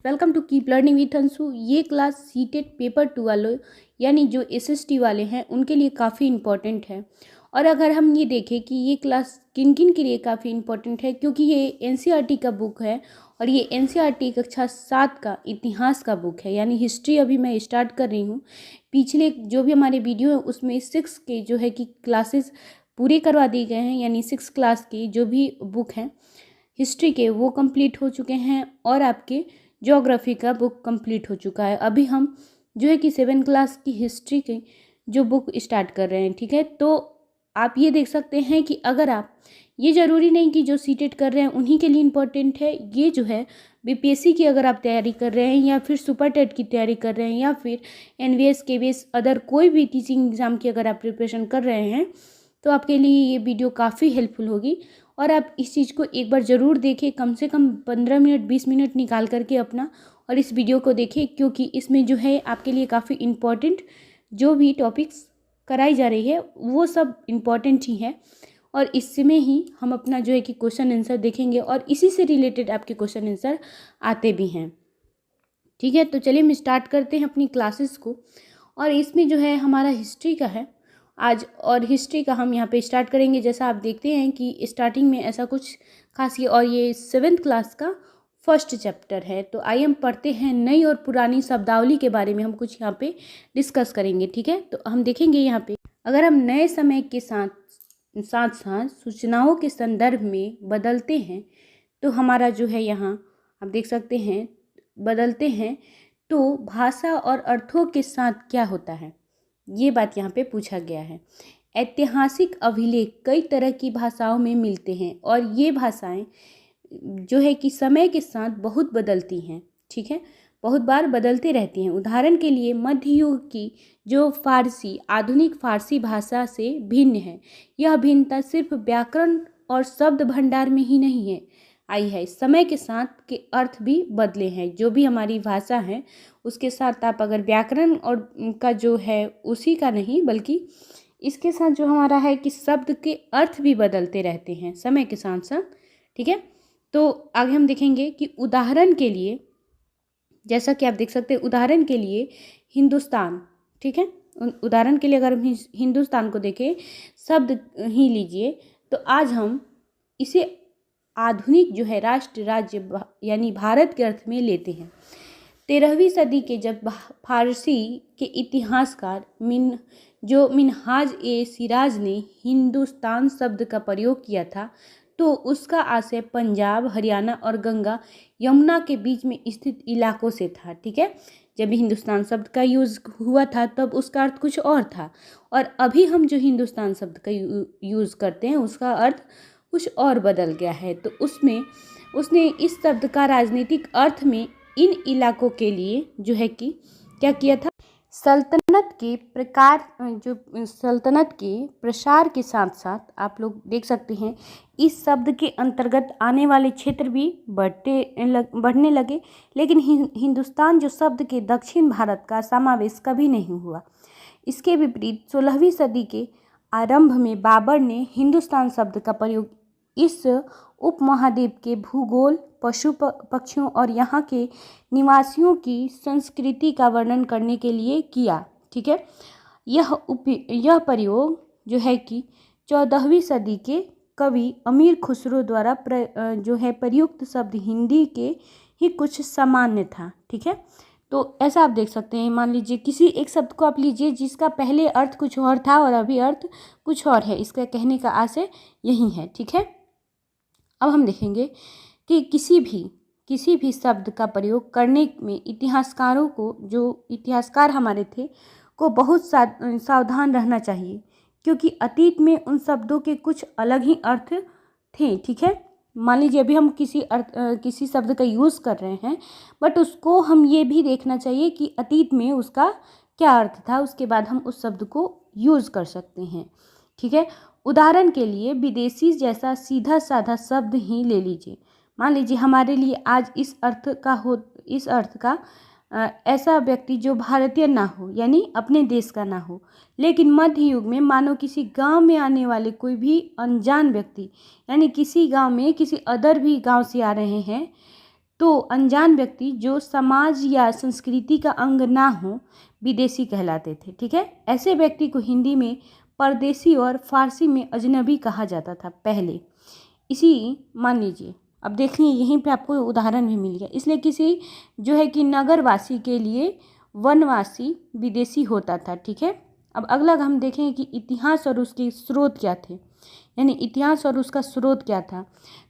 Welcome to keep learning with Anshu. ये class CTET paper 2 वालों यानी जो एसएसटी वाले हैं उनके लिए काफ़ी इम्पॉर्टेंट है। और अगर हम ये देखें कि ये क्लास किन किन के लिए काफ़ी इम्पॉर्टेंट है, क्योंकि ये एनसीईआरटी का बुक है और ये एनसीईआरटी कक्षा 7 का इतिहास का बुक है, यानी हिस्ट्री अभी मैं स्टार्ट कर रही हूँ। पिछले जो भी हमारे वीडियो है उसमें 6 के जो है कि क्लासेस पूरे करवा दिए गए हैं, यानी 6 क्लास की जो भी बुक हैं हिस्ट्री के वो कंप्लीट हो चुके हैं और आपके ज्योग्राफी का बुक कंप्लीट हो चुका है। अभी हम जो है कि 7 क्लास की हिस्ट्री की जो बुक स्टार्ट कर रहे हैं, ठीक है। तो आप ये देख सकते हैं कि अगर आप ये ज़रूरी नहीं कि जो सीटेट कर रहे हैं उन्हीं के लिए इम्पोर्टेंट है। ये जो है बीपीएससी की अगर आप तैयारी कर रहे हैं या फिर सुपर टेट की तैयारी कर रहे हैं या फिर एनवीएस केवीएस अदर कोई भी टीचिंग एग्ज़ाम की अगर आप प्रिपरेशन कर रहे हैं तो आपके लिए ये वीडियो काफ़ी हेल्पफुल होगी। और आप इस चीज़ को एक बार ज़रूर देखें, कम से कम 15 मिनट 20 मिनट निकाल करके अपना और इस वीडियो को देखें, क्योंकि इसमें जो है आपके लिए काफ़ी इम्पॉर्टेंट जो भी टॉपिक्स कराई जा रही है वो सब इम्पॉर्टेंट ही है। और इसमें ही हम अपना जो है कि क्वेश्चन आंसर देखेंगे और इसी से रिलेटेड आपके क्वेश्चन आंसर आते भी हैं, ठीक है। तो चलिए हम स्टार्ट करते हैं अपनी क्लासेस को। और इसमें जो है हमारा हिस्ट्री का है आज, और हिस्ट्री का हम यहाँ पे स्टार्ट करेंगे। जैसा आप देखते हैं कि स्टार्टिंग में ऐसा कुछ खास ये, और ये 7th क्लास का फर्स्ट चैप्टर है। तो आइए हम पढ़ते हैं। नई और पुरानी शब्दावली के बारे में हम कुछ यहाँ पे डिस्कस करेंगे, ठीक है। तो हम देखेंगे यहाँ पे, अगर हम नए समय के साथ साथ साथ सूचनाओं के संदर्भ में बदलते हैं तो हमारा जो है यहाँ आप देख सकते हैं बदलते हैं तो भाषा और अर्थों के साथ क्या होता है, ये बात यहाँ पे पूछा गया है। ऐतिहासिक अभिलेख कई तरह की भाषाओं में मिलते हैं और ये भाषाएं जो है कि समय के साथ बहुत बदलती हैं, ठीक है, बहुत बार बदलते रहती हैं। उदाहरण के लिए मध्य युग की जो फारसी आधुनिक फारसी भाषा से भिन्न है। यह भिन्नता सिर्फ व्याकरण और शब्द भंडार में ही नहीं है आई है, समय के साथ के अर्थ भी बदले हैं। जो भी हमारी भाषा है उसके साथ आप अगर व्याकरण और का जो है उसी का नहीं, बल्कि इसके साथ जो हमारा है कि शब्द के अर्थ भी बदलते रहते हैं समय के साथ साथ, ठीक है। तो आगे हम देखेंगे कि उदाहरण के लिए, जैसा कि आप देख सकते हैं, उदाहरण के लिए हिंदुस्तान, ठीक है। उदाहरण के लिए अगर हम हिंदुस्तान को देखें, शब्द ही लीजिए, तो आज हम इसे आधुनिक जो है राष्ट्र राज्य यानी भारत के अर्थ में लेते हैं। 13वीं सदी के जब फारसी के इतिहासकार मिनहाज ए सिराज ने हिंदुस्तान शब्द का प्रयोग किया था तो उसका आशय पंजाब, हरियाणा और गंगा यमुना के बीच में स्थित इलाकों से था, ठीक है। जब हिंदुस्तान शब्द का यूज़ हुआ था तब उसका अर्थ कुछ और था, और अभी हम जो हिंदुस्तान शब्द का यूज़ करते हैं उसका अर्थ कुछ और बदल गया है। तो उसने इस शब्द का राजनीतिक अर्थ में इन इलाकों के लिए जो है कि क्या किया था, सल्तनत के प्रसार के साथ साथ आप लोग देख सकते हैं इस शब्द के अंतर्गत आने वाले क्षेत्र भी बढ़ने लगे। लेकिन हिंदुस्तान जो शब्द के दक्षिण भारत का समावेश कभी नहीं हुआ। इसके विपरीत 16वीं सदी के आरंभ में बाबर ने हिंदुस्तान शब्द का प्रयोग इस उपमहाद्वीप के भूगोल, पशु पक्षियों और यहाँ के निवासियों की संस्कृति का वर्णन करने के लिए किया, ठीक है। यह प्रयोग जो है कि 14वीं सदी के कवि अमीर खुसरो द्वारा जो है प्रयुक्त शब्द हिंदी के ही कुछ सामान्य था, ठीक है। तो ऐसा आप देख सकते हैं, मान लीजिए किसी एक शब्द को आप लीजिए जिसका पहले अर्थ कुछ और था और अभी अर्थ कुछ और है, इसका कहने का आशय यही है, ठीक है। अब हम देखेंगे कि किसी भी शब्द का प्रयोग करने में इतिहासकारों को, जो इतिहासकार हमारे थे, को बहुत सावधान रहना चाहिए, क्योंकि अतीत में उन शब्दों के कुछ अलग ही अर्थ थे, ठीक है। मान लीजिए अभी हम किसी शब्द का यूज़ कर रहे हैं, बट उसको हम ये भी देखना चाहिए कि अतीत में उसका क्या अर्थ था, उसके बाद हम उस शब्द को यूज़ कर सकते हैं, ठीक है। उदाहरण के लिए विदेशी जैसा सीधा साधा शब्द ही ले लीजिए। मान लीजिए हमारे लिए आज इस अर्थ का ऐसा व्यक्ति जो भारतीय ना हो, यानी अपने देश का ना हो। लेकिन मध्य युग में मानो किसी गांव में आने वाले कोई भी अनजान व्यक्ति, यानी किसी गांव में किसी अदर भी गांव से आ रहे हैं, तो अनजान व्यक्ति जो समाज या संस्कृति का अंग ना हो विदेशी कहलाते थे। ठीक है, ऐसे व्यक्ति को हिंदी में परदेसी और फारसी में अजनबी कहा जाता था पहले। इसी मान लीजिए, अब देखिए यहीं पे आपको उदाहरण भी मिल गया। इसलिए किसी जो है कि नगरवासी के लिए वनवासी विदेशी होता था। ठीक है, अब अगला हम देखेंगे कि इतिहास और उसके स्रोत क्या थे, यानी इतिहास और उसका स्रोत क्या था।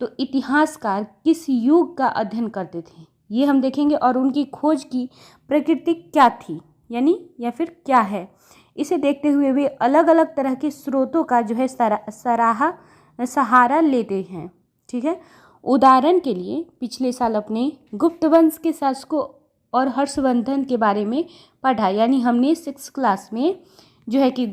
तो इतिहासकार किस युग का अध्ययन करते थे ये हम देखेंगे, और उनकी खोज की प्रकृति क्या थी, यानी या फिर क्या है। इसे देखते हुए वे अलग अलग तरह के स्रोतों का जो है सहारा लेते हैं। ठीक है, उदाहरण के लिए पिछले साल अपने गुप्त वंश के शासकों और हर्षवर्धन के बारे में पढ़ा, यानी हमने 6th क्लास में जो है कि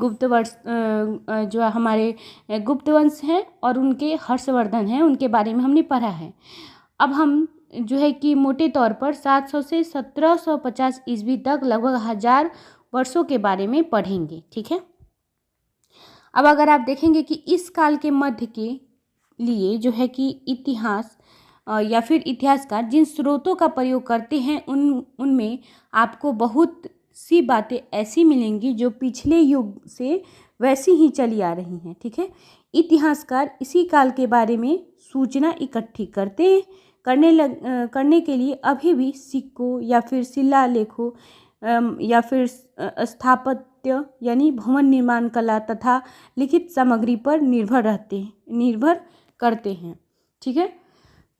जो हमारे गुप्त वंश हैं और उनके हर्षवर्धन हैं उनके बारे में हमने पढ़ा है। अब हम जो है कि मोटे तौर पर 700 से 1750 ईस्वी तक लगभग 1000 वर्षों के बारे में पढ़ेंगे। ठीक है, अब अगर आप देखेंगे कि इस काल के मध्य के लिए जो है कि इतिहास या फिर इतिहासकार जिन स्रोतों का प्रयोग करते हैं उनमें आपको बहुत सी बातें ऐसी मिलेंगी जो पिछले युग से वैसी ही चली आ रही हैं। ठीक है, इतिहासकार इसी काल के बारे में सूचना इकट्ठी करने के लिए अभी भी सिक्कों या फिर शिलालेखों या फिर स्थापत्य यानी भवन निर्माण कला तथा लिखित सामग्री पर निर्भर करते हैं। ठीक है,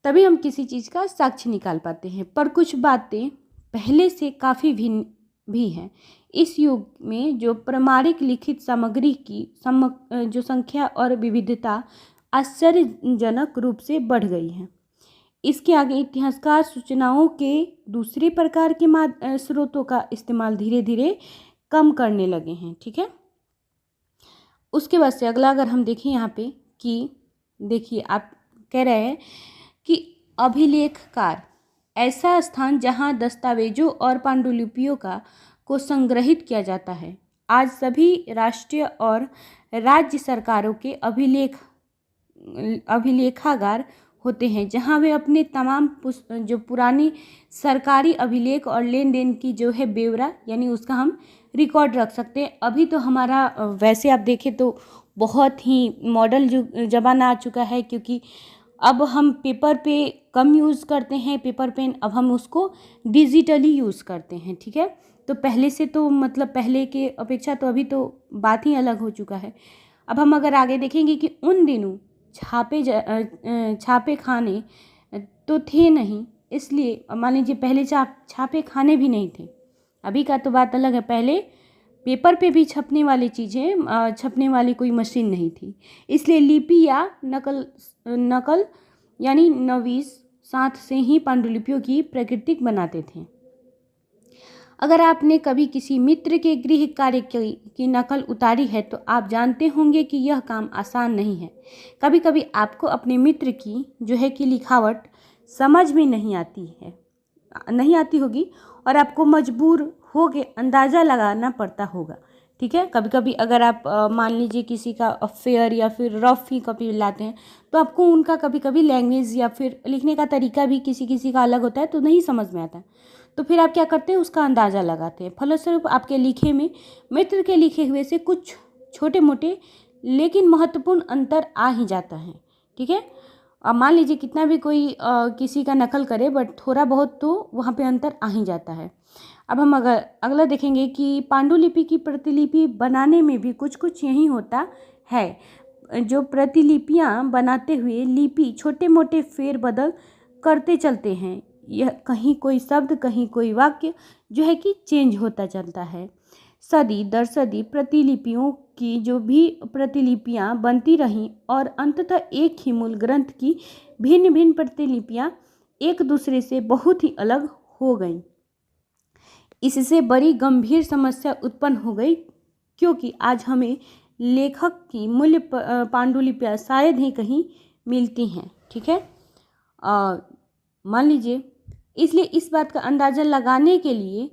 तभी हम किसी चीज़ का साक्ष्य निकाल पाते हैं। पर कुछ बातें पहले से काफ़ी भिन्न भी हैं। इस युग में जो प्रामाणिक लिखित सामग्री की जो संख्या और विविधता आश्चर्यजनक रूप से बढ़ गई है। इसके आगे इतिहासकार सूचनाओं के दूसरे प्रकार के स्रोतों का इस्तेमाल धीरे धीरे कम करने लगे हैं। ठीक है, उसके बाद से अगला अगर हम देखें यहाँ पे कि देखिए आप कह रहे हैं कि अभिलेखकार ऐसा स्थान जहाँ दस्तावेजों और पांडुलिपियों को संग्रहित किया जाता है। आज सभी राष्ट्रीय और राज्य सरकारों के अभिलेखागार होते हैं जहां वे अपने तमाम जो पुरानी सरकारी अभिलेख और लेन देन की जो है ब्यौरा यानी उसका हम रिकॉर्ड रख सकते हैं। अभी तो हमारा वैसे आप देखें तो बहुत ही मॉडल ज़माना आ चुका है, क्योंकि अब हम पेपर पे कम यूज़ करते हैं, पेपर पेन, अब हम उसको डिजिटली यूज़ करते हैं। ठीक है, तो पहले से तो मतलब पहले के अपेक्षा तो अभी तो बात ही अलग हो चुका है। अब हम अगर आगे देखेंगे कि उन दिनों छापे खाने तो थे नहीं, इसलिए मान लीजिए पहले छापे खाने भी नहीं थे। अभी का तो बात अलग है, पहले पेपर पे भी छपने वाली चीज़ें छपने वाली कोई मशीन नहीं थी, इसलिए लिपि या नकल यानी नवीस साथ से ही पांडुलिपियों की प्राकृतिक बनाते थे। अगर आपने कभी किसी मित्र के गृह कार्य की नकल उतारी है तो आप जानते होंगे कि यह काम आसान नहीं है। कभी कभी आपको अपने मित्र की जो है कि लिखावट समझ में नहीं आती होगी और आपको मजबूर हो के अंदाज़ा लगाना पड़ता होगा। ठीक है, कभी कभी अगर आप मान लीजिए किसी का अफेयर या फिर रफ ही कॉपी लाते हैं तो आपको उनका कभी कभी लैंग्वेज या फिर लिखने का तरीका भी किसी का अलग होता है तो नहीं समझ में आता, तो फिर आप क्या करते हैं, उसका अंदाज़ा लगाते हैं। फलस्वरूप आपके लिखे में मित्र के लिखे हुए से कुछ छोटे मोटे लेकिन महत्वपूर्ण अंतर आ ही जाता है। ठीक है, अब मान लीजिए कितना भी कोई किसी का नकल करे बट थोड़ा बहुत तो वहाँ पे अंतर आ ही जाता है। अब हम अगर अगला देखेंगे कि पांडुलिपि की प्रतिलिपि बनाने में भी कुछ यही होता है। जो प्रतिलिपियाँ बनाते हुए लिपि छोटे मोटे फेर बदल करते चलते हैं, यह कहीं कोई शब्द कहीं कोई वाक्य जो है कि चेंज होता चलता है। सदी दर सदी प्रतिलिपियों की जो भी प्रतिलिपियाँ बनती रहीं और अंततः एक ही मूल ग्रंथ की भिन्न भिन्न प्रतिलिपियाँ एक दूसरे से बहुत ही अलग हो गईं। इससे बड़ी गंभीर समस्या उत्पन्न हो गई, क्योंकि आज हमें लेखक की मूल्य पांडुलिपियाँ शायद ही कहीं मिलती हैं। ठीक है, मान लीजिए, इसलिए इस बात का अंदाज़ा लगाने के लिए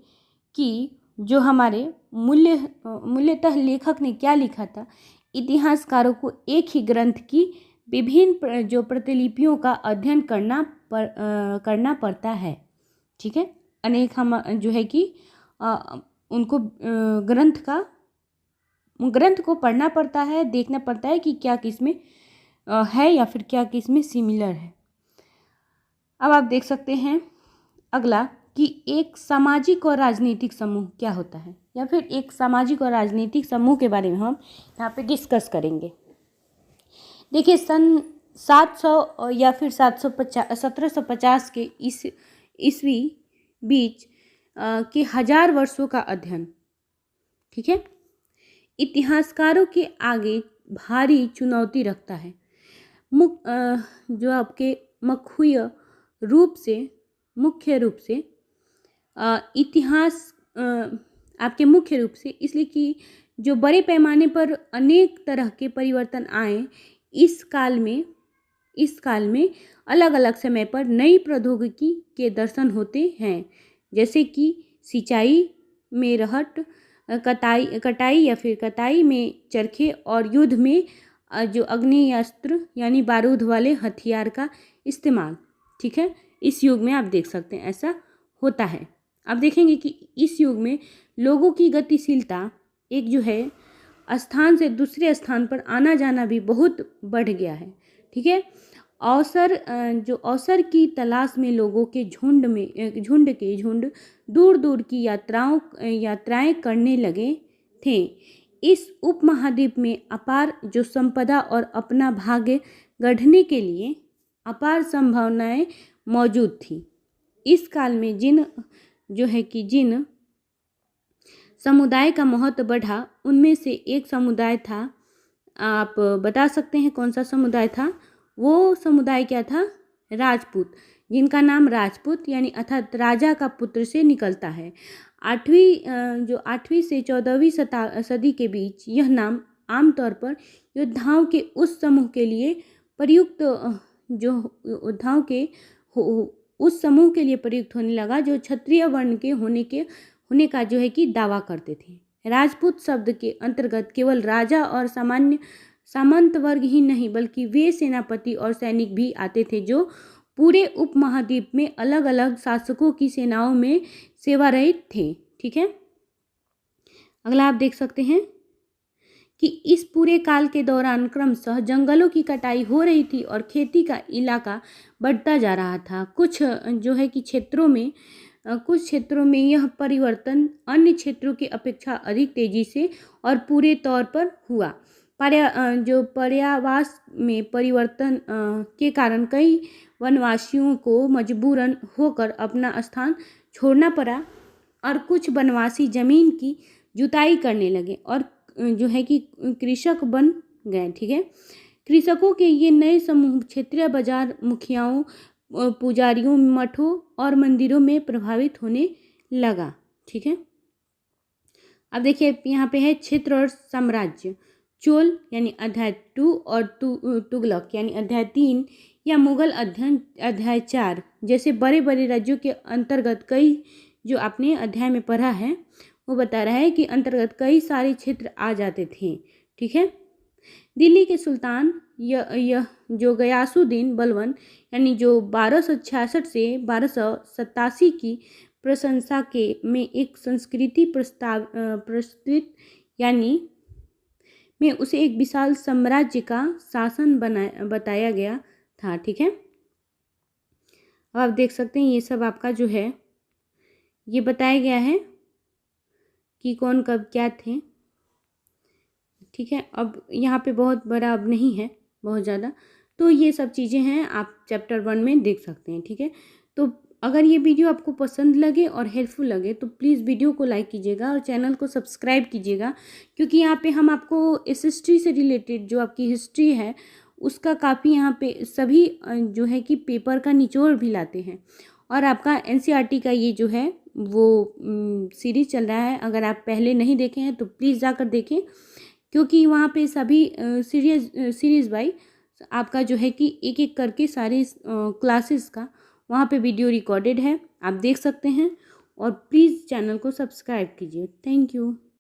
कि जो हमारे मूल्यतः लेखक ने क्या लिखा था, इतिहासकारों को एक ही ग्रंथ की विभिन्न जो प्रतिलिपियों का अध्ययन करना पड़ता है। ठीक है, अनेक हम जो है कि उनको ग्रंथ को पढ़ना पड़ता है, देखना पड़ता है कि क्या किसमें है या फिर क्या किसमें सिमिलर है। अब आप देख सकते हैं अगला कि एक सामाजिक और राजनीतिक समूह क्या होता है, या फिर एक सामाजिक और राजनीतिक समूह के बारे में हम यहाँ पे डिस्कस करेंगे। देखिए, सन 700 या फिर 1750 के ईस्वी बीच के 1000 वर्षों का अध्ययन, ठीक है, इतिहासकारों के आगे भारी चुनौती रखता है। जो आपके मुख्य रूप से इतिहास आपके मुख्य रूप से इसलिए कि जो बड़े पैमाने पर अनेक तरह के परिवर्तन आए इस काल में अलग अलग समय पर नई प्रौद्योगिकी के दर्शन होते हैं, जैसे कि सिंचाई में रहट, कटाई या फिर कताई में चरखे और युद्ध में जो अग्नेयास्त्र यानी बारूद वाले हथियार का इस्तेमाल। ठीक है, इस युग में आप देख सकते हैं ऐसा होता है। आप देखेंगे कि इस युग में लोगों की गतिशीलता एक जो है स्थान से दूसरे स्थान पर आना जाना भी बहुत बढ़ गया है। ठीक है, अवसर की तलाश में लोगों के झुंड दूर दूर की यात्राएं करने लगे थे। इस उपमहाद्वीप में अपार जो संपदा और अपना भाग्य गढ़ने के लिए अपार संभावनाएं मौजूद थी। इस काल में जिन समुदाय का महत्व बढ़ा उनमें से एक समुदाय था, आप बता सकते हैं कौन सा समुदाय था? वो समुदाय क्या था? राजपूत, जिनका नाम राजपूत यानी अर्थात राजा का पुत्र से निकलता है। 8वीं से 14वीं सदी के बीच यह नाम आमतौर पर योद्धाओं के उस समूह के लिए प्रयुक्त होने लगा जो क्षत्रिय वर्ण के होने का जो है कि दावा करते थे। राजपूत शब्द के अंतर्गत केवल राजा और सामंत वर्ग ही नहीं बल्कि वे सेनापति और सैनिक भी आते थे जो पूरे उपमहाद्वीप में अलग अलग शासकों की सेनाओं में सेवारत थे। ठीक है, अगला आप देख सकते हैं कि इस पूरे काल के दौरान क्रमशः जंगलों की कटाई हो रही थी और खेती का इलाका बढ़ता जा रहा था। कुछ क्षेत्रों में यह परिवर्तन अन्य क्षेत्रों की अपेक्षा अधिक तेजी से और पूरे तौर पर हुआ। पर्यावास में परिवर्तन के कारण कई वनवासियों को मजबूरन होकर अपना स्थान छोड़ना पड़ा और कुछ वनवासी जमीन की जुताई करने लगे और जो है कि कृषक बन गए। ठीक है, कृषकों के ये नए समूह क्षेत्रीय बाजार, मुखियाओं, पुजारियों, मठों और मंदिरों में प्रभावित होने लगा। ठीक है, अब देखिए यहाँ पे है क्षेत्र और साम्राज्य। चोल यानी अध्याय 2 और तुगलक यानी अध्याय 3 या मुगल अध्याय 4 जैसे बड़े बड़े राज्यों के अंतर्गत कई, जो आपने अध्याय में पढ़ा है वो बता रहा है कि अंतर्गत कई सारे क्षेत्र आ जाते थे। ठीक है, दिल्ली के सुल्तान यह जो गयासुद्दीन बलबन यानी जो 1266 से 1287 की प्रशंसा के में एक संस्कृति प्रस्तुत यानी में उसे एक विशाल साम्राज्य का शासन बताया गया था। ठीक है, अब आप देख सकते हैं ये सब आपका जो है ये बताया गया है कि कौन कब क्या थे। ठीक है, अब यहाँ पे बहुत बड़ा अब नहीं है बहुत ज़्यादा, तो ये सब चीज़ें हैं आप चैप्टर 1 में देख सकते हैं। ठीक है, तो अगर ये वीडियो आपको पसंद लगे और हेल्पफुल लगे तो प्लीज़ वीडियो को लाइक कीजिएगा और चैनल को सब्सक्राइब कीजिएगा, क्योंकि यहाँ पे हम आपको हिस्ट्री से रिलेटेड जो आपकी हिस्ट्री है उसका काफ़ी यहाँ पे सभी जो है कि पेपर का निचोड़ भी लाते हैं। और आपका NCERT का ये जो है वो सीरीज़ चल रहा है, अगर आप पहले नहीं देखे हैं तो प्लीज़ जाकर देखें, क्योंकि वहाँ पे सभी सीरीज़ वाइज आपका जो है कि एक एक करके सारे क्लासेस का वहाँ पे वीडियो रिकॉर्डेड है, आप देख सकते हैं। और प्लीज़ चैनल को सब्सक्राइब कीजिए। Thank you.